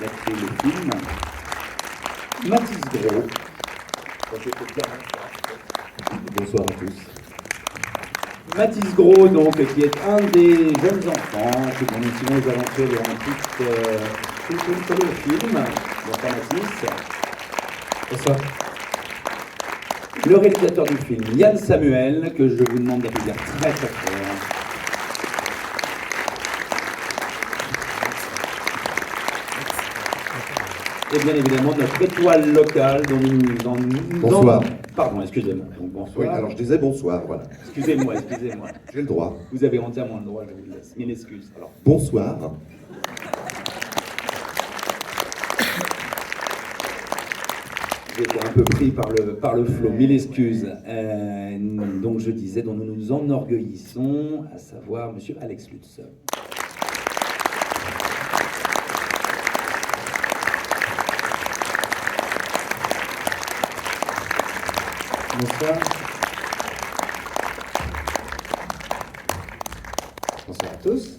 qui a créé le film. Mathis Gros. Bonsoir à tous. Mathis Gros, donc, qui est un des jeunes enfants qui vont nous suivre les aventures de Henri sur le film. Bonsoir Mathis. Bonsoir. Le réalisateur du film, Yann Samuel, que je vous demande d'applaudir très très fort. Et bien évidemment notre étoile locale dont nous Bonsoir. Pardon, excusez-moi. Donc, bonsoir. Oui, alors je disais bonsoir, voilà. Excusez-moi. J'ai le droit. Vous avez entièrement le droit, je vous laisse. Mille excuses. Alors, Bonsoir. j'ai été un peu pris par le flot, mille excuses. Donc je disais, dont nous nous enorgueillissons, à savoir Monsieur Alex Lutz. Bonsoir. Bonsoir à tous.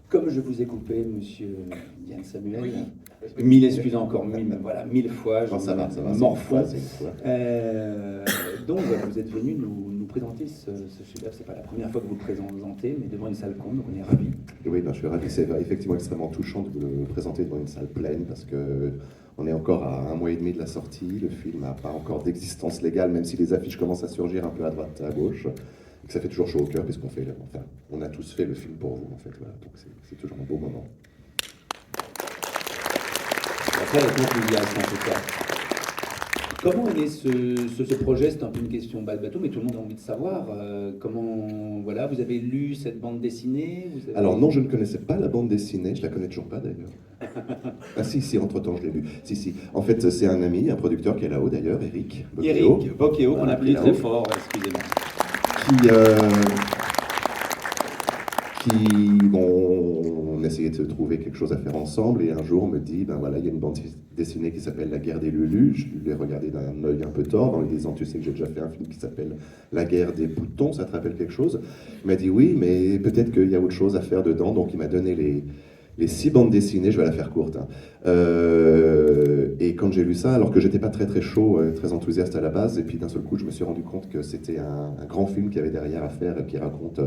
Comme je vous ai coupé, Monsieur Yann Samuel, mille excuses encore, mille fois. Non, ça va, morfond. c'est une fois. Donc vous êtes venu nous présenter ce chef-d'œuvre. C'est pas la première fois que vous le présentez, mais devant une salle comble, donc on est ravis. Et oui, ben, je suis ravi. C'est effectivement extrêmement touchant de vous le présenter devant une salle pleine parce que on est encore à 1 mois et demi de la sortie. Le film n'a pas encore d'existence légale, même si les affiches commencent à surgir un peu à droite, à gauche. Et que ça fait toujours chaud au cœur, puisqu'on fait, enfin, on a tous fait le film pour vous, en fait. Voilà. Donc c'est toujours un beau moment. Après, avec enthousiasme en tout cas. Comment est né ce projet? C'est un peu une question bateau, mais tout le monde a envie de savoir. Comment, voilà, vous avez lu cette bande dessinée? Alors non, je ne connaissais pas la bande dessinée, je la connais toujours pas d'ailleurs. Ah si, entre-temps je l'ai lu. Si. En fait, c'est un ami, un producteur qui est là-haut d'ailleurs, Eric Bocchio. Eric Bocchio, qu'on applaudit très fort, excusez-moi. On essayait de trouver quelque chose à faire ensemble et un jour on me dit, ben voilà, il y a une bande dessinée qui s'appelle La guerre des Lulus. Je l'ai regardé d'un œil un peu tort en lui disant, tu sais que j'ai déjà fait un film qui s'appelle La guerre des boutons, ça te rappelle quelque chose? Il m'a dit oui, mais peut-être qu'il y a autre chose à faire dedans, donc il m'a donné les 6 bandes dessinées, je vais la faire courte. Hein. Et quand j'ai lu ça, alors que j'étais pas très chaud, très enthousiaste à la base, et puis d'un seul coup, je me suis rendu compte que c'était un grand film qu'il y avait derrière à faire, qui raconte,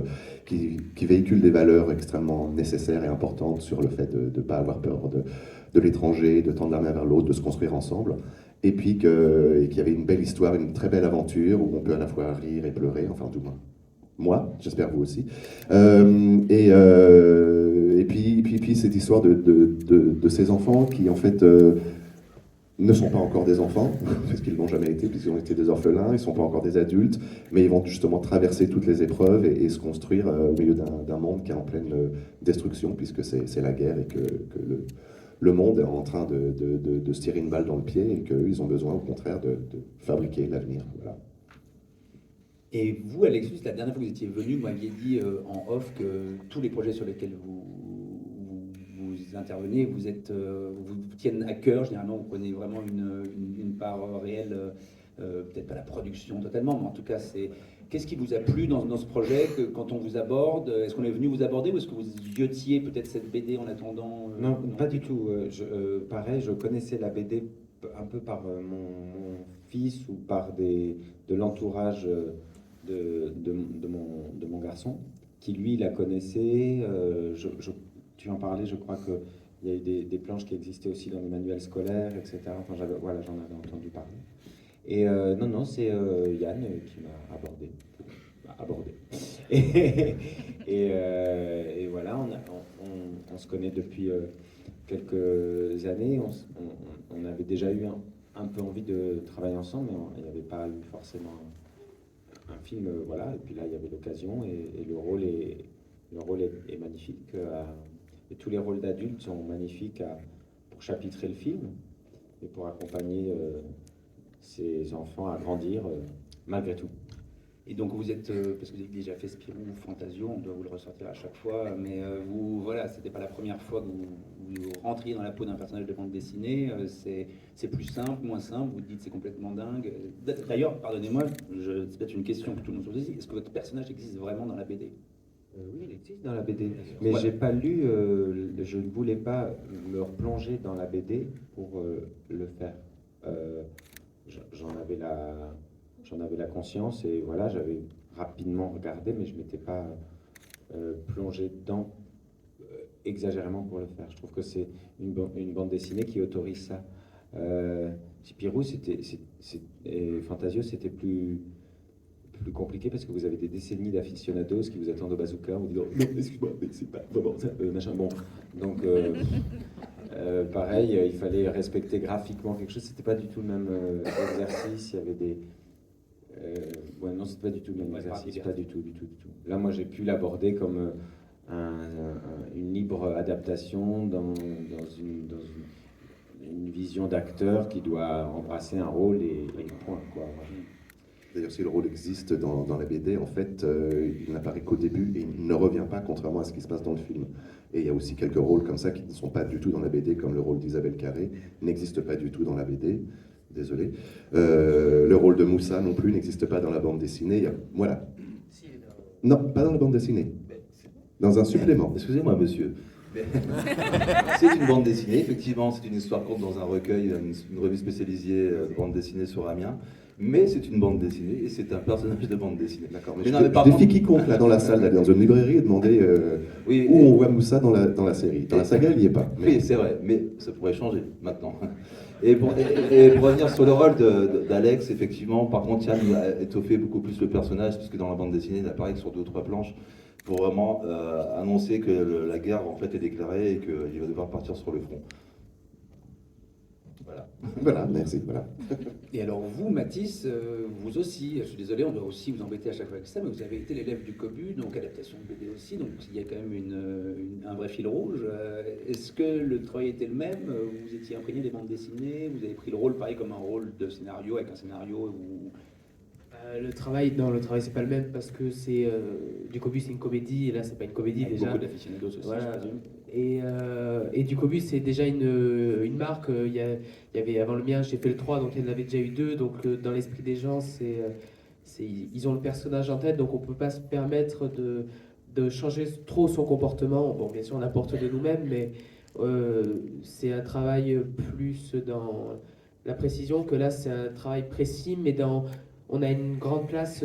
qui véhicule des valeurs extrêmement nécessaires et importantes sur le fait de ne pas avoir peur de l'étranger, de tendre la main vers l'autre, de se construire ensemble. Et puis qu'il y avait une belle histoire, une très belle aventure où on peut à la fois rire et pleurer, enfin tout moins. Moi, j'espère vous aussi. Et puis cette histoire de ces enfants qui en fait ne sont pas encore des enfants, parce qu'ils ne l'ont jamais été, puisqu'ils ont été des orphelins, ils ne sont pas encore des adultes, mais ils vont justement traverser toutes les épreuves et se construire au milieu d'un monde qui est en pleine destruction, puisque c'est la guerre et que le monde est en train de se tirer une balle dans le pied et qu'ils ont besoin au contraire de fabriquer l'avenir. Voilà. Et vous, Alexis, la dernière fois que vous étiez venu, vous m'aviez dit en off que tous les projets sur lesquels vous intervenez, vous tiennent à cœur. Généralement, vous prenez vraiment une part réelle, peut-être pas la production totalement, mais en tout cas, qu'est-ce qui vous a plu dans ce projet quand on vous aborde? Est-ce qu'on est venu vous aborder ou est-ce que vous yotiez peut-être cette BD en attendant Non, pas du tout. Pareil, je connaissais la BD un peu par mon fils ou par de l'entourage de mon garçon, qui lui la connaissait. Tu en parlais, je crois qu'il y a eu des planches qui existaient aussi dans les manuels scolaires, etc. Enfin, j'en avais entendu parler. Et non, c'est Yann qui m'a abordé. Et voilà, on se connaît depuis quelques années. On avait déjà eu un peu envie de travailler ensemble, mais il n'y avait pas eu forcément un film, voilà. Et puis là, il y avait l'occasion et le rôle est magnifique. Et tous les rôles d'adultes sont magnifiques pour chapitrer le film et pour accompagner ces enfants à grandir malgré tout. Et donc vous êtes, parce que vous avez déjà fait Spirou ou Fantasio, on doit vous le ressortir à chaque fois, mais vous, voilà, c'était pas la première fois que vous rentriez dans la peau d'un personnage de bande dessinée, c'est plus simple, moins simple, vous dites c'est complètement dingue. D'ailleurs, pardonnez-moi, c'est peut-être une question que tout le monde se pose ici, est-ce que votre personnage existe vraiment dans la BD? Oui, il existe dans la BD, mais Ouais. j'ai pas lu, je ne voulais pas me replonger dans la BD pour le faire. Euh, j'en avais la conscience et voilà, j'avais rapidement regardé, mais je m'étais pas plongé dedans exagérément pour le faire. Je trouve que c'est une bande dessinée qui autorise ça. Spirou et Fantasio, c'était plus compliqué parce que vous avez des décennies d'aficionados qui vous attendent au bazooka en vous disant non, excuse-moi, mais c'est pas vraiment ça, machin. Bon, donc pareil, il fallait respecter graphiquement quelque chose. C'était pas du tout le même exercice. Il y avait des ouais, non, c'est pas du tout le même Ouais, exercice, pas pas du tout, du tout, du tout. Là, moi, j'ai pu l'aborder comme une libre adaptation une vision d'acteur qui doit embrasser un rôle et point, quoi. Voilà. D'ailleurs, si le rôle existe dans la BD, en fait, il n'apparaît qu'au début et il ne revient pas, contrairement à ce qui se passe dans le film. Et il y a aussi quelques rôles comme ça qui ne sont pas du tout dans la BD, comme le rôle d'Isabelle Carré n'existe pas du tout dans la BD. Désolé. Le rôle de Moussa non plus n'existe pas dans la bande dessinée. Voilà. Non, pas dans la bande dessinée. Dans un supplément. Excusez-moi, monsieur. C'est une bande dessinée, effectivement, c'est une histoire courte dans un recueil, une revue spécialisée de bande dessinée sur Amiens. Mais c'est une bande dessinée et c'est un personnage de bande dessinée. D'accord, mais non, mais par je défie contre- quiconque là dans la salle, d'aller dans une librairie et demander Oui, où on voit Moussa dans la série. Dans la saga, il n'y est pas. Mais Oui, c'est vrai, mais ça pourrait changer maintenant. Et pour revenir sur le rôle d'Alex, effectivement, par contre, Yann a étoffé beaucoup plus le personnage, parce que dans la bande dessinée, il apparaît que sur 2 ou 3 planches, pour vraiment annoncer que la guerre en fait est déclarée et qu'il va devoir partir sur le front. Voilà. voilà, merci. Voilà. Et alors vous, Mathis, vous aussi, je suis désolé, on doit aussi vous embêter à chaque fois avec ça, mais vous avez été l'élève du Cobu, donc adaptation de BD aussi, donc il y a quand même un vrai fil rouge. Est-ce que le travail était le même? Vous étiez imprégné des bandes dessinées? Vous avez pris le rôle pareil comme un rôle de scénario, avec un scénario où... Le travail, non, le travail c'est pas le même parce que c'est du Cobus c'est une comédie et là c'est pas une comédie avec déjà. beaucoup d'aficionados aussi, Voilà. je présume. Et du Cobus c'est déjà une marque. Il y avait avant le mien, j'ai fait le 3 donc il y en avait déjà eu 2. Donc dans l'esprit des gens, ils ont le personnage en tête donc on peut pas se permettre de changer trop son comportement. Bon, bien sûr on apporte de nous-mêmes, mais c'est un travail plus dans la précision que là c'est un travail précis, mais on a une grande place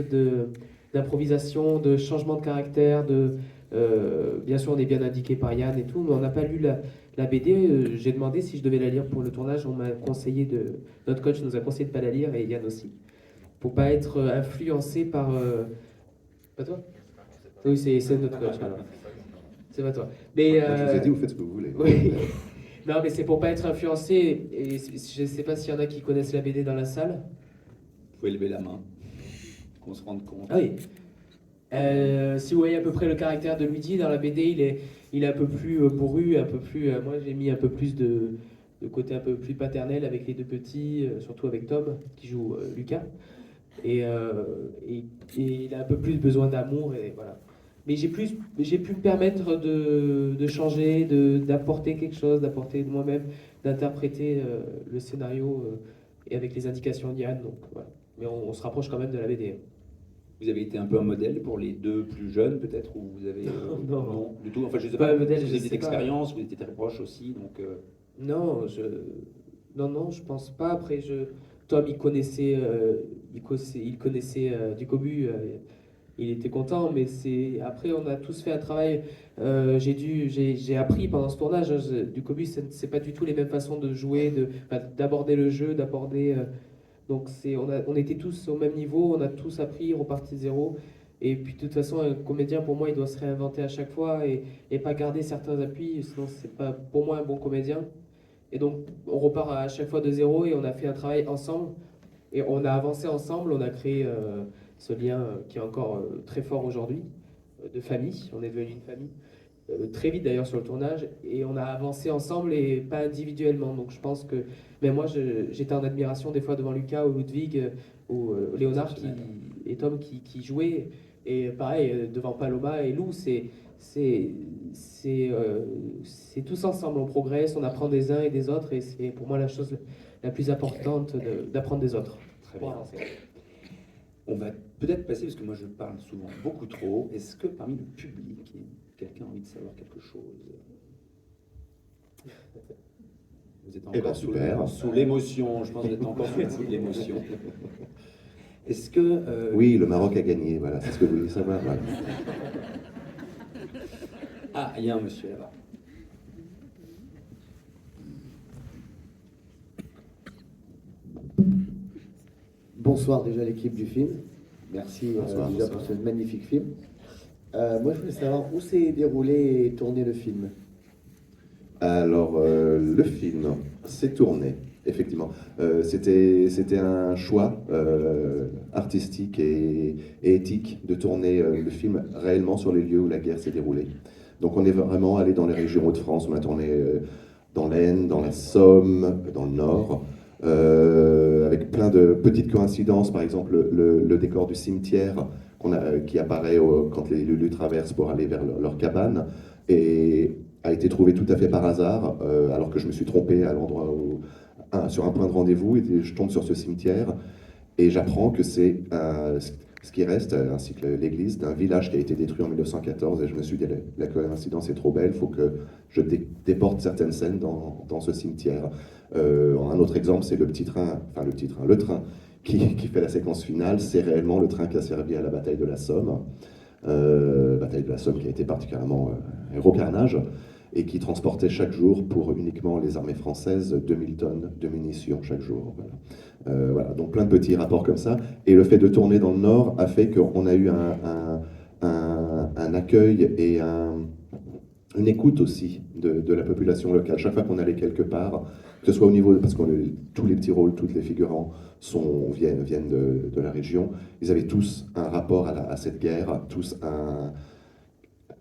d'improvisation, de changement de caractère, bien sûr, on est bien indiqué par Yann et tout, mais on n'a pas lu la BD. J'ai demandé si je devais la lire pour le tournage. Notre coach nous a conseillé de ne pas la lire et Yann aussi. Pour pas être influencé par. Pas toi? Oui, c'est notre coach alors. C'est pas toi. Mais, Moi, je vous ai dit, vous faites ce que vous voulez. oui. Non, mais c'est pour pas être influencé. Et je sais pas s'il y en a qui connaissent la BD dans la salle. Vous pouvez lever la main, qu'on se rende compte. Ah oui. Si vous voyez à peu près le caractère de Luigi dans la BD, il est un peu plus bourru, un peu plus. Moi, j'ai mis un peu plus de côté un peu plus paternel avec les 2 petits, surtout avec Tom qui joue Lucas. Et il a un peu plus besoin d'amour et voilà. Mais j'ai pu me permettre de changer, d'apporter quelque chose, d'apporter de moi-même, d'interpréter le scénario et avec les indications d'Yann. Donc voilà. Mais on se rapproche quand même de la BD. Vous avez été un peu un modèle pour les 2 plus jeunes, peut-être, ou vous avez... Non. du tout. Enfin, je sais Pas pas, un modèle, vous je avez sais des pas. expériences, vous étiez très proches aussi, donc... Non, je pense pas. Après, Tom, il connaissait du Cobu, il était content, mais après, on a tous fait un travail. J'ai appris pendant ce tournage. Du Cobu, c'est pas du tout les mêmes façons de jouer, d'aborder le jeu, donc on était tous au même niveau, on a tous appris, reparti de zéro. Et puis de toute façon, un comédien, pour moi, il doit se réinventer à chaque fois et pas garder certains appuis, sinon c'est pas pour moi un bon comédien. Et donc on repart à chaque fois de zéro et on a fait un travail ensemble. Et on a avancé ensemble, on a créé ce lien qui est encore très fort aujourd'hui, de famille, on est devenu une famille. Très vite d'ailleurs sur le tournage, et on a avancé ensemble et pas individuellement. Donc je pense que, mais moi j'étais en admiration des fois devant Lucas ou Ludwig ou Léonard et Tom qui jouaient, et pareil devant Paloma et Lou, c'est tous ensemble, on progresse, on apprend des uns et des autres, et c'est pour moi la chose la plus importante d'apprendre des autres. Très Pour bien. avancer. On va peut-être passer, parce que moi je parle souvent beaucoup trop, est-ce que parmi le public, quelqu'un a envie de savoir quelque chose? Vous êtes Eh ben, encore super. sous l'émotion, je pense que vous êtes encore sous le coup de l'émotion. Est-ce que... Oui, le Maroc a gagné, voilà, c'est ce que vous voulez savoir. Voilà. Ah, il y a un monsieur là-bas. Bonsoir déjà l'équipe du film. Merci Bonsoir, déjà bonsoir. pour ce magnifique film. Moi je voulais savoir où s'est déroulé et tourné le film. Alors, le film s'est tourné, effectivement. C'était un choix artistique et éthique de tourner le film réellement sur les lieux où la guerre s'est déroulée. Donc on est vraiment allé dans les régions Hauts-de-France, on a tourné dans l'Aisne, dans la Somme, dans le Nord, avec plein de petites coïncidences, par exemple le décor du cimetière qui apparaît quand les Lulus traversent pour aller vers leur cabane, et a été trouvé tout à fait par hasard, alors que je me suis trompé à l'endroit sur un point de rendez-vous, et je tombe sur ce cimetière, et j'apprends que c'est ce qui reste, ainsi que l'église, d'un village qui a été détruit en 1914, et je me suis dit, la coïncidence est trop belle, il faut que je déporte certaines scènes dans ce cimetière. Un autre exemple, c'est le train qui fait la séquence finale, c'est réellement le train qui a servi à la bataille de la Somme, bataille de la Somme qui a été particulièrement un gros carnage, et qui transportait chaque jour pour uniquement les armées françaises 2000 tonnes de munitions chaque jour. Voilà. Voilà, donc plein de petits rapports comme ça. Et le fait de tourner dans le Nord a fait qu'on a eu un accueil et une écoute aussi de la population locale. Chaque fois qu'on allait quelque part, que ce soit au niveau, parce que tous les petits rôles, tous les figurants viennent de la région, ils avaient tous un rapport à cette guerre, tous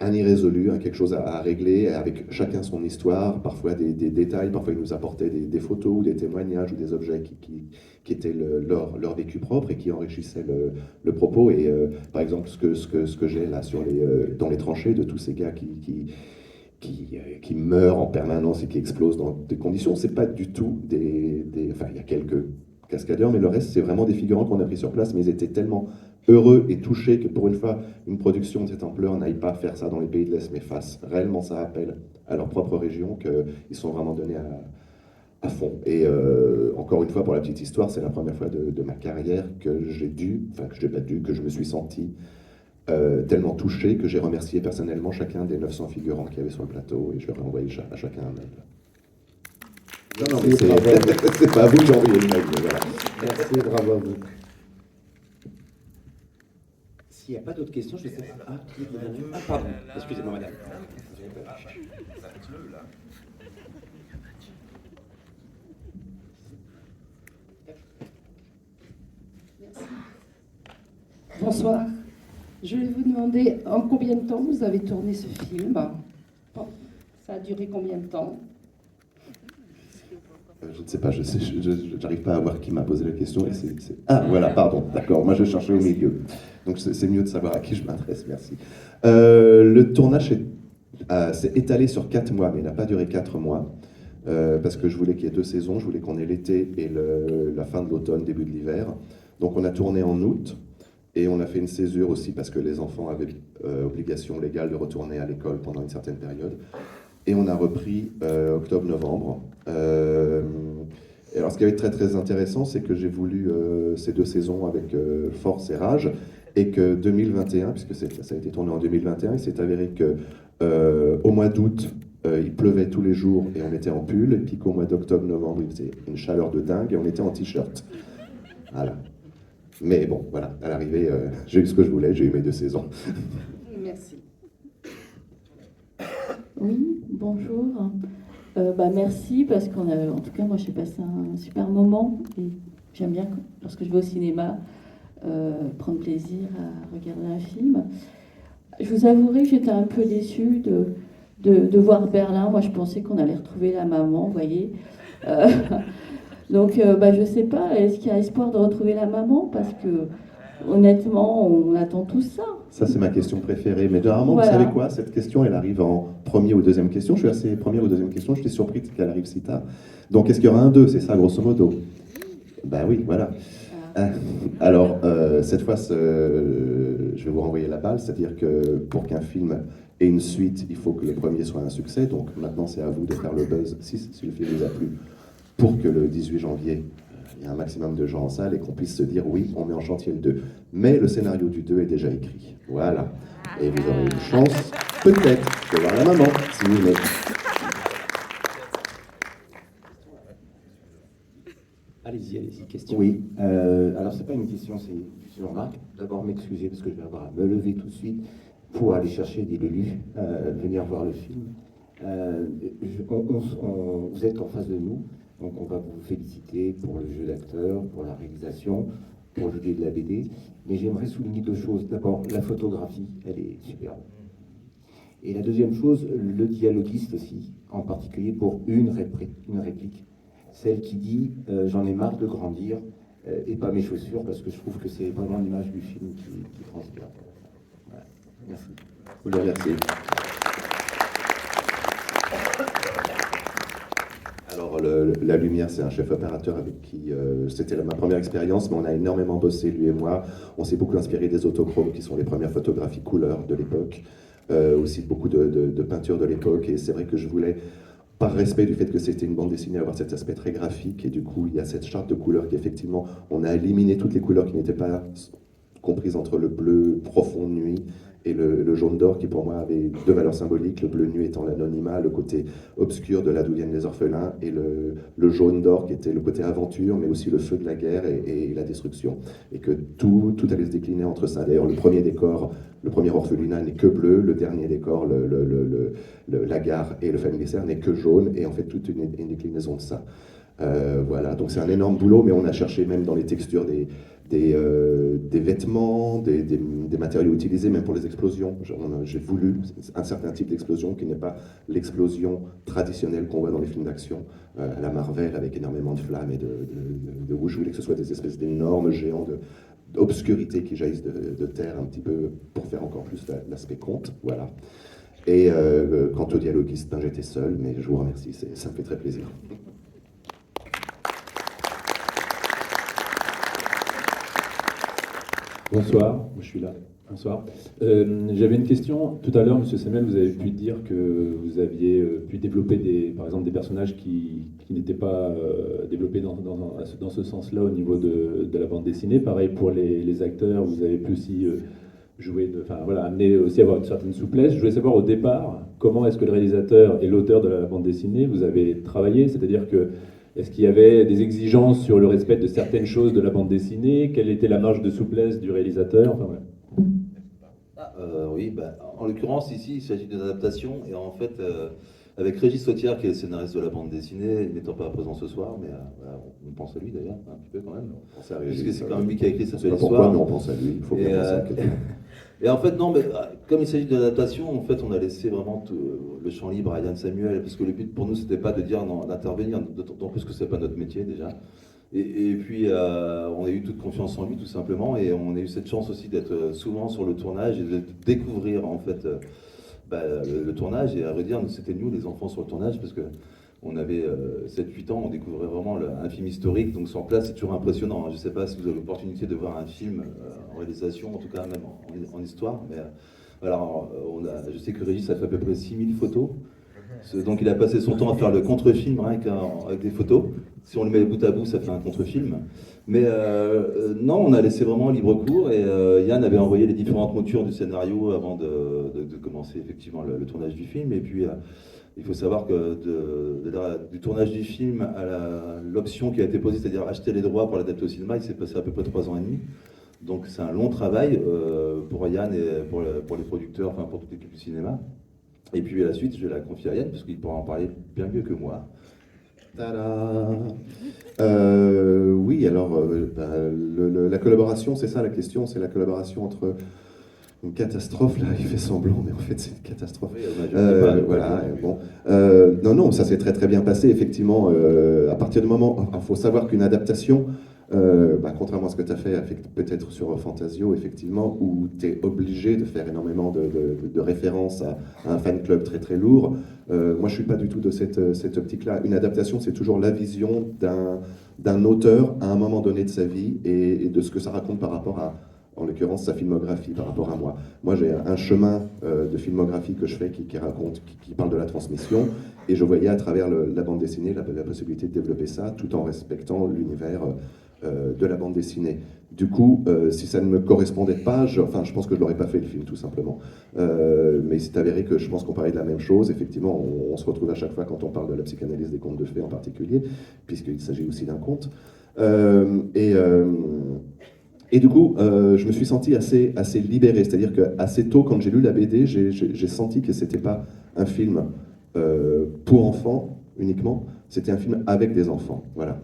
un irrésolu, quelque chose à régler, avec chacun son histoire, parfois des détails, parfois ils nous apportaient des photos ou des témoignages ou des objets qui étaient leur vécu propre et qui enrichissaient le propos. Et par exemple, ce que j'ai là dans les tranchées de tous ces gars qui meurent en permanence et qui explosent dans des conditions, c'est pas du tout enfin, il y a quelques cascadeurs, mais le reste, c'est vraiment des figurants qu'on a pris sur place, mais ils étaient tellement heureux et touchés que pour une fois, une production de cette ampleur n'aille pas faire ça dans les pays de l'Est, mais fasse réellement ça appel à leur propre région, qu'ils sont vraiment donnés à fond. Et encore une fois, pour la petite histoire, c'est la première fois de ma carrière que que je me suis senti tellement touché que j'ai remercié personnellement chacun des 900 figurants qu'il y avait sur le plateau, et je leur ai envoyé à chacun un mail. Non, mais c'est pas à vous que j'ai envoyé le mail, mais voilà. Merci, bravo à vous. S'il n'y a pas d'autres questions, je vais essayer. Ah, pardon, excusez-moi madame. Bonsoir. Je vais vous demander en combien de temps vous avez tourné ce film. Bon, ça a duré combien de temps? Je ne sais pas, je n'arrive pas à voir qui m'a posé la question. Ah, voilà, pardon, d'accord, moi je cherchais au milieu. Donc c'est mieux de savoir à qui je m'adresse, merci. Le tournage s'est étalé sur 4 mois, mais il n'a pas duré 4 mois, parce que je voulais qu'il y ait 2 saisons, je voulais qu'on ait l'été et la fin de l'automne, début de l'hiver. Donc on a tourné en août, et on a fait une césure aussi, parce que les enfants avaient obligation légale de retourner à l'école pendant une certaine période. Et on a repris octobre-novembre. Et alors, ce qui avait été très très intéressant, c'est que j'ai voulu ces 2 saisons avec force et rage, et que 2021, puisque ça a été tourné en 2021, il s'est avéré que au mois d'août, il pleuvait tous les jours et on était en pull, et puis qu'au mois d'octobre-novembre, il faisait une chaleur de dingue et on était en t-shirt. Voilà. Mais bon, voilà, à l'arrivée, j'ai eu ce que je voulais, j'ai eu mes 2 saisons. Merci. Oui, bonjour. Merci parce en tout cas, moi j'ai passé un super moment et j'aime bien lorsque je vais au cinéma prendre plaisir à regarder un film. Je vous avouerai que j'étais un peu déçue de voir Berlin. Moi je pensais qu'on allait retrouver la maman, vous voyez. Donc je sais pas, est-ce qu'il y a espoir de retrouver la maman? Parce que honnêtement, on attend tout ça. Ça, c'est ma question préférée. Mais généralement, Voilà. Vous savez quoi? Cette question, elle arrive en première ou deuxième question. Je suis assez première ou deuxième question. J'étais surpris qu'elle arrive si tard. Donc, est-ce qu'il y aura un 2? C'est ça, grosso modo? Ben oui, voilà. Alors, cette fois, je vais vous renvoyer la balle, c'est-à-dire que pour qu'un film ait une suite, il faut que le premier soit un succès. Donc maintenant, c'est à vous de faire le buzz, si le film vous a plu, pour que le 18 janvier, il y ait un maximum de gens en salle et qu'on puisse se dire, oui, on met en chantier le 2. Mais le scénario du 2 est déjà écrit. Voilà. Et vous aurez une chance, peut-être, de voir la maman, si vous voulez. Allez-y, question. Oui, alors c'est pas une question, c'est une remarque. D'abord m'excuser parce que je vais avoir à me lever tout de suite pour aller chercher des lelus, venir voir le film. Vous êtes en face de nous, donc on va vous féliciter pour le jeu d'acteur, pour la réalisation, pour l'idée de la BD. Mais j'aimerais souligner deux choses. D'abord, la photographie, elle est superbe. Et la deuxième chose, le dialoguiste aussi, en particulier pour une réplique. Celle qui dit j'en ai marre de grandir et pas mes chaussures, parce que je trouve que c'est vraiment l'image du film qui transpire. Voilà. Merci. Vous le remerciez. Alors, la lumière, c'est un chef opérateur avec qui c'était ma première expérience, mais on a énormément bossé, lui et moi. On s'est beaucoup inspiré des autochromes, qui sont les premières photographies couleurs de l'époque, aussi beaucoup de peintures de l'époque. Et c'est vrai que je voulais, par respect du fait que c'était une bande dessinée, avoir cet aspect très graphique. Et du coup, il y a cette charte de couleurs qu'effectivement, on a éliminé toutes les couleurs qui n'étaient pas comprises entre le bleu profond de nuit et le jaune d'or, qui pour moi avait deux valeurs symboliques, le bleu nuit étant l'anonymat, le côté obscur de là d'où viennent les orphelins, et le jaune d'or qui était le côté aventure, mais aussi le feu de la guerre et la destruction. Et que tout allait se décliner entre ça. D'ailleurs, le premier décor, le premier orphelinat n'est que bleu, le dernier décor, la gare et le familier n'est que jaune, et en fait toute une déclinaison de ça. Voilà, donc c'est un énorme boulot, mais on a cherché même dans les textures des vêtements, des matériaux utilisés, même pour les explosions. J'ai voulu un certain type d'explosion qui n'est pas l'explosion traditionnelle qu'on voit dans les films d'action, à la Marvel, avec énormément de flammes et de rouge. Je voulais que ce soit des espèces d'énormes géants d'obscurité qui jaillissent de terre un petit peu pour faire encore plus l'aspect conte. Voilà. Et quant au dialoguiste, ben, j'étais seul, mais je vous remercie, ça me fait très plaisir. Bonsoir, je suis là. Bonsoir. J'avais une question. Tout à l'heure, Monsieur Semel, vous avez pu dire que vous aviez pu développer par exemple des personnages qui n'étaient pas développés dans ce sens-là au niveau de la bande dessinée. Pareil pour les acteurs, vous avez pu aussi jouer, amener aussi à avoir une certaine souplesse. Je voulais savoir au départ, comment est-ce que le réalisateur et l'auteur de la bande dessinée, vous avez travaillé, c'est-à-dire que est-ce qu'il y avait des exigences sur le respect de certaines choses de la bande dessinée? Quelle était la marge de souplesse du réalisateur? Enfin, voilà. Oui, en l'occurrence, ici, il s'agit d'une adaptation. Et en fait, avec Régis Sautière, qui est le scénariste de la bande dessinée, il n'étant pas présent ce soir, mais on pense à lui d'ailleurs, un petit peu quand même. On pense à Régis, puisque c'est quand même lui qui a écrit cette belle histoire. Pourquoi, mais on pense à lui. Il faut qu'on pense à quelqu'un. Et en fait, non, mais comme il s'agit d'une adaptation, en fait, on a laissé vraiment le champ libre à Yann Samuel, parce que le but pour nous, c'était pas de dire d'intervenir, d'autant plus que c'est pas notre métier déjà. Et puis, on a eu toute confiance en lui, tout simplement, et on a eu cette chance aussi d'être souvent sur le tournage et de découvrir, en fait, le tournage. Et à vrai dire, c'était nous, les enfants, sur le tournage, parce que on avait 7-8 ans, on découvrait vraiment un film historique, donc sur place, c'est toujours impressionnant. Je ne sais pas si vous avez l'opportunité de voir un film en réalisation, en tout cas même en histoire, mais alors, je sais que Régis a fait à peu près 6000 photos, donc il a passé son temps à faire le contre-film rien avec des photos. Si on le met bout à bout, ça fait un contre-film. Mais non, on a laissé vraiment libre cours, et Yann avait envoyé les différentes moutures du scénario avant de commencer effectivement le tournage du film, et puis il faut savoir que du tournage du film à l'option qui a été posée, c'est-à-dire acheter les droits pour l'adapter au cinéma, il s'est passé à peu près 3 ans et demi. Donc c'est un long travail pour Yann et pour les producteurs, enfin pour toute l'équipe du cinéma. Et puis à la suite, je vais la confier à Yann, parce qu'il pourra en parler bien mieux que moi. Tada. Oui, alors la collaboration, c'est ça la question, c'est la collaboration entre une catastrophe, là, il fait semblant, mais en fait c'est une catastrophe. Oui, voilà, bon. Non, ça s'est très très bien passé, effectivement. À partir du moment, il faut savoir qu'une adaptation, Contrairement à ce que tu as fait peut-être sur Fantasio, effectivement, où tu es obligé de faire énormément de références à un fan club très très lourd, moi je suis pas du tout de cette optique-là. Une adaptation, c'est toujours la vision d'un auteur à un moment donné de sa vie et de ce que ça raconte par rapport à, en l'occurrence, sa filmographie par rapport à moi. Moi, j'ai un chemin de filmographie que je fais qui parle de la transmission, et je voyais à travers la bande dessinée la possibilité de développer ça tout en respectant l'univers de la bande dessinée. Du coup, si ça ne me correspondait pas, je pense que je l'aurais pas fait le film, tout simplement. Mais c'est avéré que je pense qu'on parlait de la même chose. Effectivement, on se retrouve à chaque fois quand on parle de la psychanalyse des contes de fées en particulier, puisqu'il s'agit aussi d'un conte. Et du coup, je me suis senti assez libéré. C'est-à-dire qu'assez tôt, quand j'ai lu la BD, j'ai senti que c'était pas un film pour enfants uniquement, c'était un film avec des enfants. Voilà.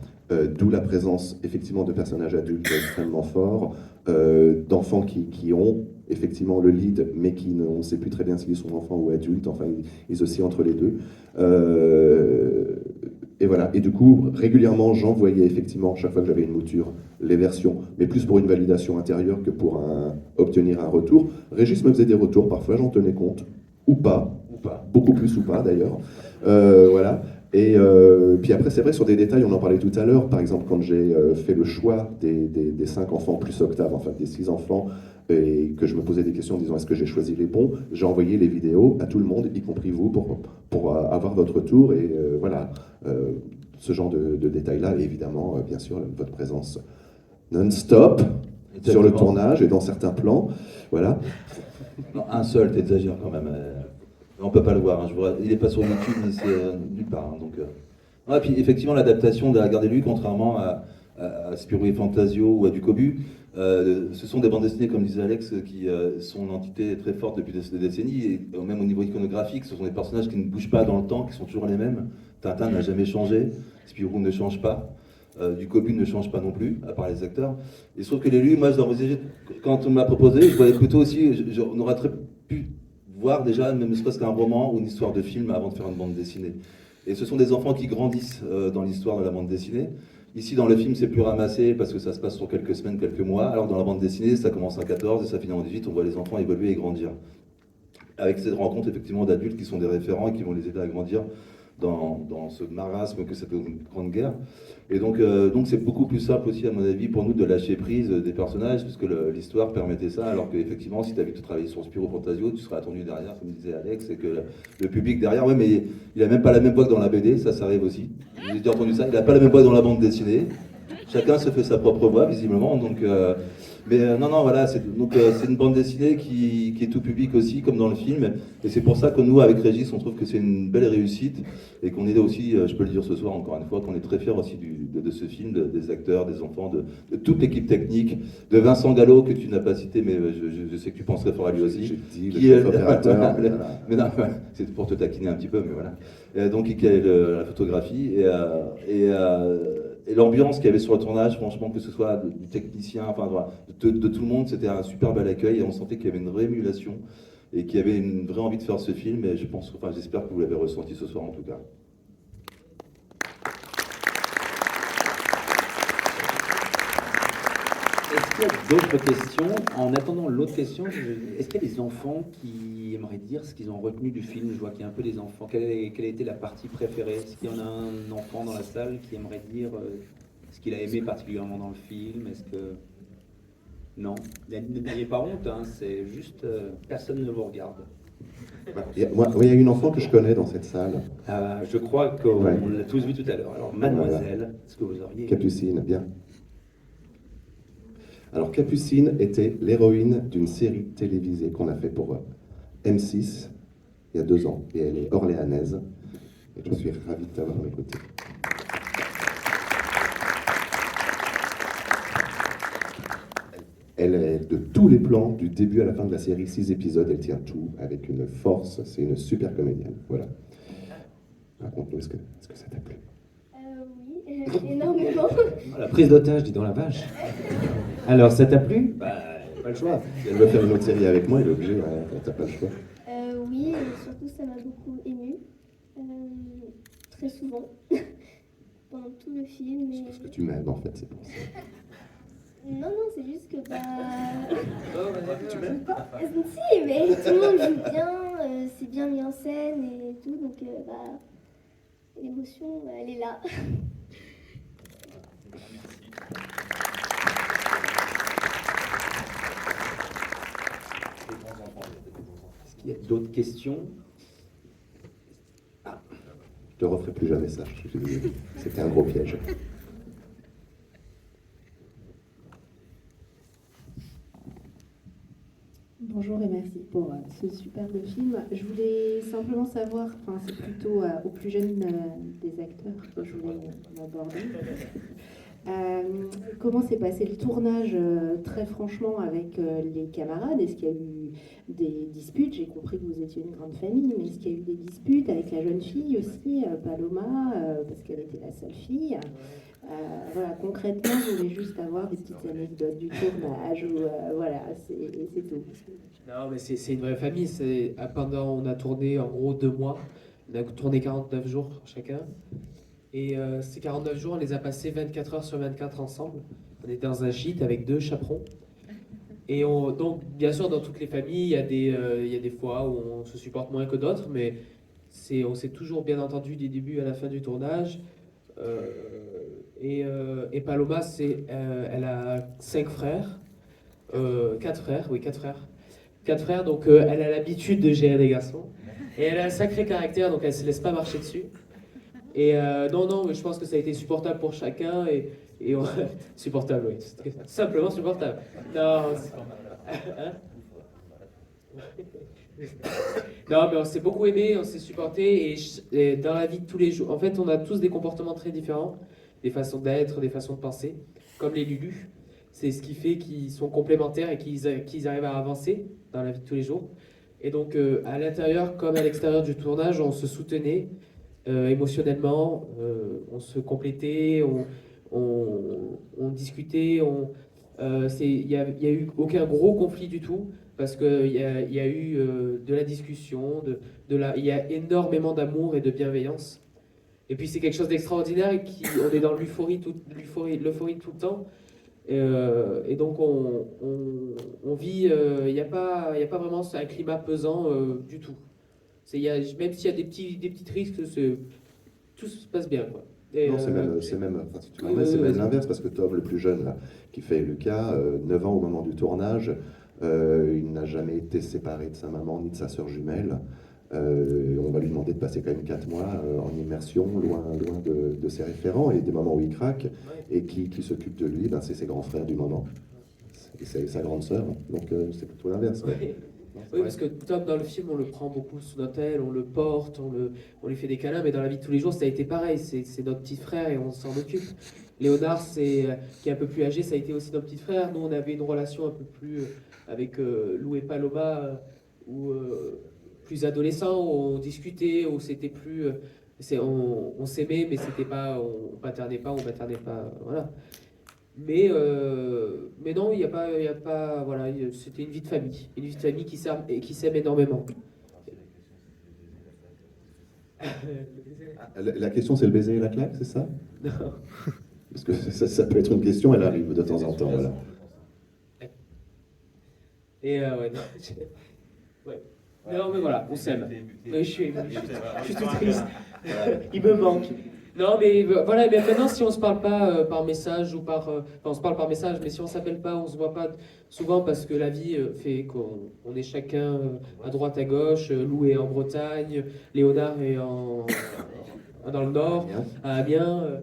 D'où la présence effectivement de personnages adultes extrêmement forts, d'enfants qui ont effectivement le lead, mais on ne sait plus très bien s'ils sont enfants ou adultes, enfin ils oscillent entre les deux. Et voilà, et du coup, régulièrement, j'envoyais effectivement, chaque fois que j'avais une mouture, les versions, mais plus pour une validation intérieure que pour obtenir un retour. Régis me faisait des retours, parfois j'en tenais compte, ou pas, beaucoup plus ou pas d'ailleurs. Voilà. Et puis après, c'est vrai, sur des détails, on en parlait tout à l'heure, par exemple, quand j'ai fait le choix des 5 enfants plus Octave, enfin des 6 enfants, et que je me posais des questions en disant est-ce que j'ai choisi les bons, j'ai envoyé les vidéos à tout le monde, y compris vous, pour avoir votre retour, et voilà, ce genre de détails-là, et évidemment, bien sûr, votre présence non-stop sur le tournage et dans certains plans, voilà. Non, un seul, t'exagères quand même. On peut pas le voir, hein, il n'est pas sur YouTube, ni c'est nulle part. Hein, donc, et puis effectivement, l'adaptation de La Garde des Lues, contrairement à Spirou et Fantasio ou à Ducobu, ce sont des bandes dessinées, comme disait Alex, qui sont une entité très forte depuis des décennies, et même au niveau iconographique, ce sont des personnages qui ne bougent pas dans le temps, qui sont toujours les mêmes. Tintin n'a jamais changé, Spirou ne change pas, Ducobu ne change pas non plus, à part les acteurs. Et je trouve que les Lues, moi, quand on me l'a proposé, je voyais plutôt aussi, on aurait très pu voir déjà, même ne serait-ce qu'un roman ou une histoire de film avant de faire une bande dessinée. Et ce sont des enfants qui grandissent dans l'histoire de la bande dessinée. Ici, dans le film, c'est plus ramassé parce que ça se passe sur quelques semaines, quelques mois. Alors dans la bande dessinée, ça commence à 14 et ça finit en 18. On voit les enfants évoluer et grandir. Avec cette rencontre, effectivement, d'adultes qui sont des référents et qui vont les aider à grandir dans ce marasme que cette grande guerre. Et donc c'est beaucoup plus simple aussi, à mon avis, pour nous de lâcher prise des personnages, puisque l'histoire permettait ça, alors qu'effectivement, si tu avais travaillé sur Spirou Fantasio, tu serais attendu derrière, comme disait Alex, et que le public derrière, ouais, mais il a même pas la même voix que dans la BD, ça arrive aussi. J'ai déjà entendu ça, il a pas la même voix dans la bande dessinée. Chacun se fait sa propre voix, visiblement, donc... non, voilà, c'est une bande dessinée qui est tout public aussi, comme dans le film, et c'est pour ça que nous, avec Régis, on trouve que c'est une belle réussite, et qu'on est aussi, je peux le dire ce soir encore une fois, qu'on est très fiers aussi de ce film, des acteurs, des enfants, de toute l'équipe technique, de Vincent Gallo, que tu n'as pas cité, mais je sais que tu penserais fort à lui aussi. J'ai dit, le chef opérateur. Mais non, c'est pour te taquiner un petit peu, mais voilà. Et donc, qui a la photographie, et l'ambiance qu'il y avait sur le tournage, franchement, que ce soit du technicien, enfin de tout le monde, c'était un super bel accueil et on sentait qu'il y avait une vraie émulation et qu'il y avait une vraie envie de faire ce film. Et j'espère que vous l'avez ressenti ce soir en tout cas. Est-ce qu'il y a d'autres questions? En attendant l'autre question, est-ce qu'il y a des enfants qui aimeraient dire ce qu'ils ont retenu du film? Je vois qu'il y a un peu des enfants. Quelle a été la partie préférée? Est-ce qu'il y en a un enfant dans la salle qui aimerait dire ce qu'il a aimé particulièrement dans le film? Est-ce que... Non, n'ayez pas honte, hein, c'est juste personne ne vous regarde. Il y a une enfant que je connais dans cette salle. Je crois qu'on l'a tous vu tout à l'heure. Alors, mademoiselle, est-ce que vous auriez... Capucine, bien. Alors, Capucine était l'héroïne d'une série télévisée qu'on a fait pour M6 il y a 2 ans. Et elle est orléanaise. Et je suis ravi de t'avoir écouté. Elle est de tous les plans, du début à la fin de la série, 6 épisodes, elle tient tout avec une force. C'est une super comédienne. Voilà. Raconte-nous, est-ce que ça t'a plu? Oui, énormément. La prise d'otage, dis donc la vache. Alors, ça t'a plu? Pas le choix. Si elle veut faire une autre série avec moi, elle est obligée, t'as pas le choix. Oui, et surtout ça m'a beaucoup émue. Très souvent. Pendant tout le film. Parce que tu m'aimes en fait, c'est pour ça. Non, non, c'est juste que Tu m'aimes pas? Si, mais tout le monde joue bien, c'est bien mis en scène et tout, donc l'émotion, elle est là. Est-ce qu'il y a d'autres questions? Je ne referai plus jamais ça. C'était un gros piège. Bonjour et merci pour ce superbe film. Je voulais simplement savoir, enfin c'est plutôt aux plus jeunes des acteurs que je voulais aborder. Comment s'est passé le tournage très franchement avec les camarades? Est-ce qu'il y a eu des disputes? J'ai compris que vous étiez une grande famille, mais est-ce qu'il y a eu des disputes avec la jeune fille aussi, Paloma, parce qu'elle était la seule fille? Voilà, concrètement, je voulais juste avoir des petites anecdotes du tournage, ou voilà, c'est tout. Non, mais c'est une vraie famille. On a tourné en gros 2 mois. On a tourné 49 jours chacun. Et ces 49 jours, on les a passés 24 heures sur 24 ensemble. On était dans un gîte avec 2 chaperons. Et donc, bien sûr, dans toutes les familles, il y a des fois où on se supporte moins que d'autres, mais on s'est toujours bien entendu du début à la fin du tournage. Et Paloma, elle a 5 frères. 4 frères, oui, 4 frères. 4 frères, donc elle a l'habitude de gérer des garçons. Et elle a un sacré caractère, donc elle ne se laisse pas marcher dessus. Et non, mais je pense que ça a été supportable pour chacun. Supportable, oui. Simplement supportable. Non, hein? Non, mais on s'est beaucoup aimé, on s'est supporté. Et dans la vie de tous les jours, en fait, on a tous des comportements très différents, des façons d'être, des façons de penser, comme les Lulus. C'est ce qui fait qu'ils sont complémentaires et qu'ils arrivent à avancer dans la vie de tous les jours. Et donc, à l'intérieur comme à l'extérieur du tournage, on se soutenait émotionnellement, on se complétait, on discutait. Il n'y a eu aucun gros conflit du tout, parce qu'il y a eu de la discussion, il y a énormément d'amour et de bienveillance. Et puis, c'est quelque chose d'extraordinaire et on est dans l'euphorie tout le temps. Et donc on vit, il n'y a pas vraiment un climat pesant du tout. Même s'il y a des petits risques, tout se passe bien, quoi. Et, non, c'est même enfin, si tu m'en c'est même l'inverse, parce que Tom, le plus jeune, là, qui fait Lucas, 9 ans au moment du tournage, il n'a jamais été séparé de sa maman ni de sa sœur jumelle. On va lui demander de passer quand même 4 mois en immersion, loin de ses référents, et des moments où il craque, et qui s'occupe de lui, ben, c'est ses grands frères du moment. C'est sa grande sœur, donc c'est plutôt l'inverse. Ouais. Oui, parce que Tom, dans le film, on le prend beaucoup sous notre aile, on le porte, on lui fait des câlins, mais dans la vie de tous les jours, ça a été pareil, c'est notre petit frère et on s'en occupe. Léonard, qui est un peu plus âgé, ça a été aussi notre petit frère. Nous, on avait une relation un peu plus avec Lou et Paloma, plus adolescent, où on discutait, où c'était plus... on s'aimait, mais c'était pas, on maternait pas, voilà. Mais non, il y a pas, voilà, c'était une vie de famille qui s'aime énormément. La question, c'est le baiser et la claque, c'est ça? Non. Parce que ça peut être une question, elle arrive de temps en temps, voilà. Et ouais, non, ouais. Non, mais voilà, on s'aime. Je suis tout triste. Il me manque. Non, mais voilà, mais maintenant, si on se parle pas par message ou enfin, on se parle par message, mais si on s'appelle pas, on se voit pas souvent parce que la vie fait qu'on est chacun à droite, à gauche. Lou est en Bretagne, Léonard est dans le Nord, à Amiens,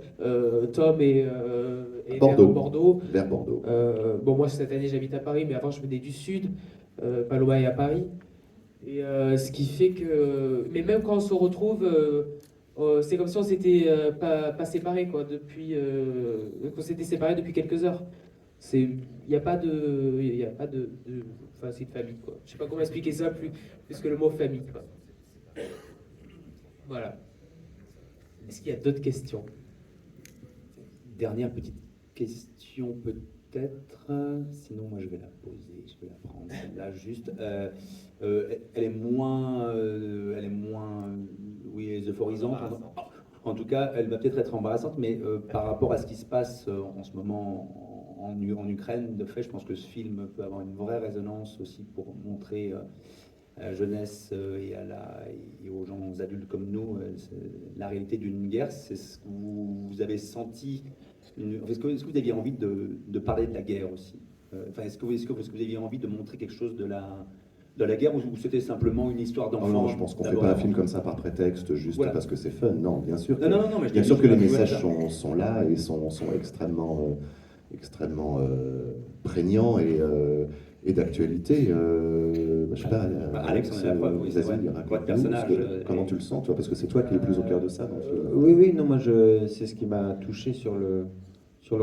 Tom est Bordeaux. vers Bordeaux. Vers Bordeaux. Bon, moi, cette année, j'habite à Paris, mais avant, je venais du Sud. Paloma est à Paris. Et ce qui fait que... Mais même quand on se retrouve... c'est comme si on s'était pas séparés, quoi, qu'on s'était séparés depuis quelques heures. Il n'y a pas de... Enfin, c'est une famille, quoi. Je sais pas comment expliquer ça plus que le mot famille, quoi. Voilà. Est-ce qu'il y a d'autres questions? Dernière petite question, peut-être. Sinon, moi, je vais la poser. Je vais la prendre, celle-là, juste. Elle est moins... oui, euphorisante. En tout cas, elle va peut-être être embarrassante, mais par rapport à ce qui se passe en ce moment en Ukraine. De fait, je pense que ce film peut avoir une vraie résonance aussi pour montrer à la jeunesse et aux gens adultes comme nous la réalité d'une guerre. C'est ce que vous avez senti. Est-ce que vous aviez envie de parler de la guerre aussi? Est-ce que vous aviez envie de montrer quelque chose de la guerre, ou c'était simplement une histoire d'enfant? Non, je pense qu'on ne fait pas un film comme ça par prétexte, juste voilà. Parce que c'est fun. Non, bien sûr. Non, mais bien sûr que les messages sont là et sont extrêmement prégnants et d'actualité. Je sais pas, Alex, on est la preuve. Oui, c'est vrai. Personnage. Comment tu le sens, toi? Parce que c'est toi qui es le plus au cœur de ça dans le film. Oui, non, moi, c'est ce qui m'a touché sur le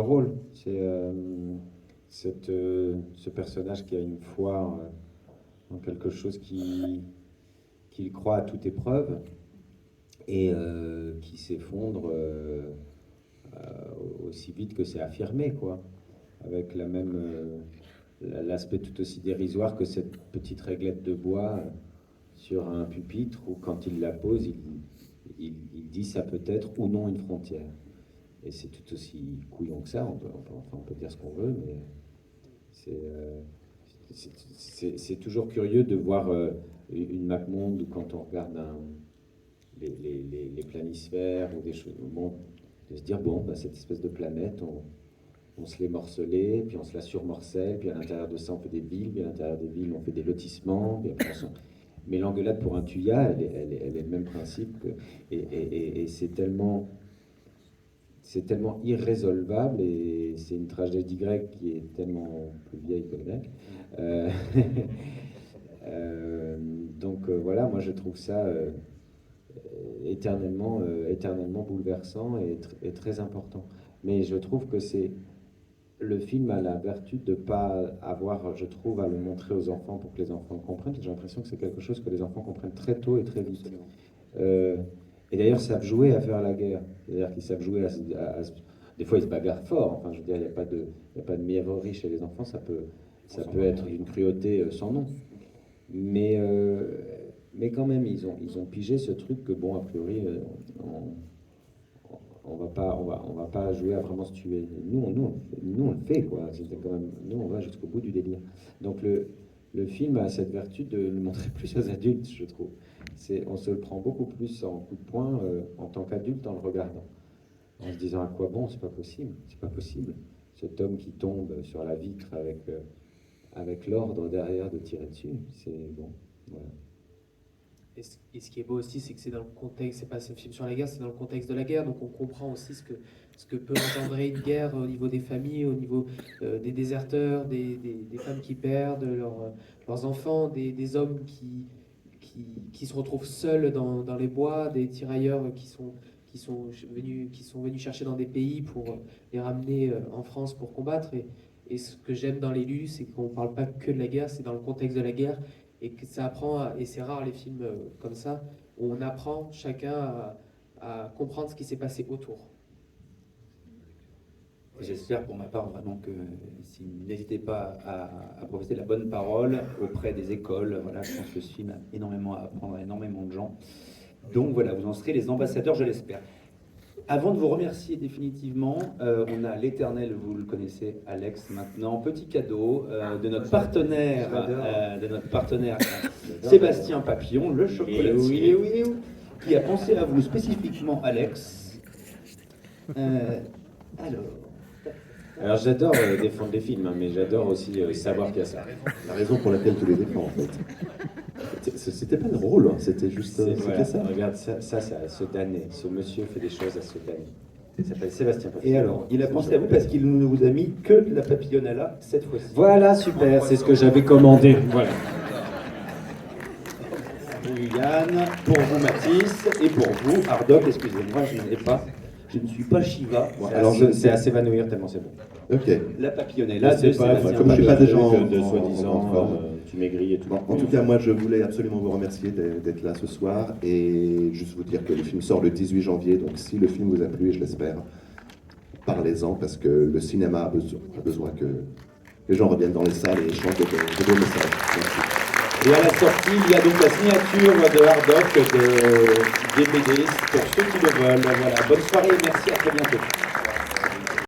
rôle. C'est ce personnage qui a une foi en quelque chose qu'il croit à toute épreuve et qui s'effondre aussi vite que c'est affirmé, quoi, avec l'aspect tout aussi dérisoire que cette petite réglette de bois sur un pupitre où, quand il la pose, il dit ça peut être ou non une frontière. Et c'est tout aussi couillon que ça, on peut dire ce qu'on veut, mais c'est toujours curieux de voir une map monde, quand on regarde les planisphères ou des choses, de se dire, cette espèce de planète, on se l'est morcelée, puis on se la surmorcelle, puis à l'intérieur de ça on fait des villes, puis à l'intérieur des villes on fait des lotissements, puis après mais l'engueulade pour un tuya, elle est le même principe, et c'est tellement irrésolvable, et c'est une tragédie grecque qui est tellement plus vieille que le grec. Donc voilà, moi je trouve ça éternellement bouleversant et très important. Mais je trouve que le film a la vertu de ne pas avoir, je trouve, à le montrer aux enfants pour que les enfants le comprennent. J'ai l'impression que c'est quelque chose que les enfants comprennent très tôt et très vite. Et d'ailleurs, ils savent jouer à faire la guerre. C'est-à-dire qu'ils savent jouer des fois, ils se bagarrent fort. Enfin, je veux dire, il n'y a pas de mièvrerie chez les enfants. Ça peut être d'une cruauté sans nom. Mais quand même, ils ont pigé ce truc que, a priori, on va pas jouer à vraiment se tuer. Nous on le fait, quoi. C'était quand même, nous, on va jusqu'au bout du délire. Donc le film a cette vertu de le montrer plus aux adultes, je trouve. On se le prend beaucoup plus en coup de poing en tant qu'adulte en le regardant, en se disant à quoi bon, c'est pas possible. Cet homme qui tombe sur la vitre avec l'ordre derrière de tirer dessus, c'est bon, voilà. Et ce qui est beau aussi, c'est que c'est dans le contexte, c'est pas un film sur la guerre, c'est dans le contexte de la guerre, donc on comprend aussi ce que peut engendrer une guerre au niveau des familles, au niveau des déserteurs, des femmes qui perdent leurs enfants, des hommes qui se retrouvent seuls dans les bois, des tirailleurs qui sont venus chercher dans des pays pour les ramener en France pour combattre. Et ce que j'aime dans les Lulu, c'est qu'on ne parle pas que de la guerre, c'est dans le contexte de la guerre, et que ça apprend, et c'est rare les films comme ça, où on apprend chacun à comprendre ce qui s'est passé autour. J'espère pour ma part vraiment que n'hésitez pas à profiter de la bonne parole auprès des écoles. Voilà, je pense que ce film a énormément à apprendre à énormément de gens. Donc voilà, vous en serez les ambassadeurs, je l'espère. Avant de vous remercier définitivement, on a l'éternel, vous le connaissez, Alex, maintenant. Petit cadeau de notre partenaire, Sébastien Papillon, le chocolatier, qui a pensé à vous spécifiquement, Alex. Alors j'adore défendre les films, mais j'adore aussi savoir qu'il y a ça. La raison pour laquelle tu les défends, en fait. C'était pas drôle, hein, c'était juste voilà, ça. Regarde, ça à se damner. Ce monsieur fait des choses à se damner. Il s'appelle Sébastien Papillon. Et alors, il a pensé à vous parce qu'il ne vous a mis que de la papillonella cette fois-ci. Voilà, super, c'est ce que j'avais commandé. Voilà. Pour vous, Yann, pour vous, Mathis, et pour vous, Hardoc, excusez-moi, je ne suis pas Shiva. Bon, alors c'est à s'évanouir tellement c'est bon. Ok. La papillonella de Sébastien. Comme je suis pas déjà de soi-disant, tu maigris et tout. Bon, en tout cas, moi, je voulais absolument vous remercier d'être là ce soir et juste vous dire que le film sort le 18 janvier. Donc, si le film vous a plu, et je l'espère, parlez-en parce que le cinéma a besoin que les gens reviennent dans les salles et échangent de beaux messages. Merci. Et à la sortie, il y a donc la signature de Hardoc des BD pour ceux qui le veulent. Voilà, bonne soirée et merci, à très bientôt.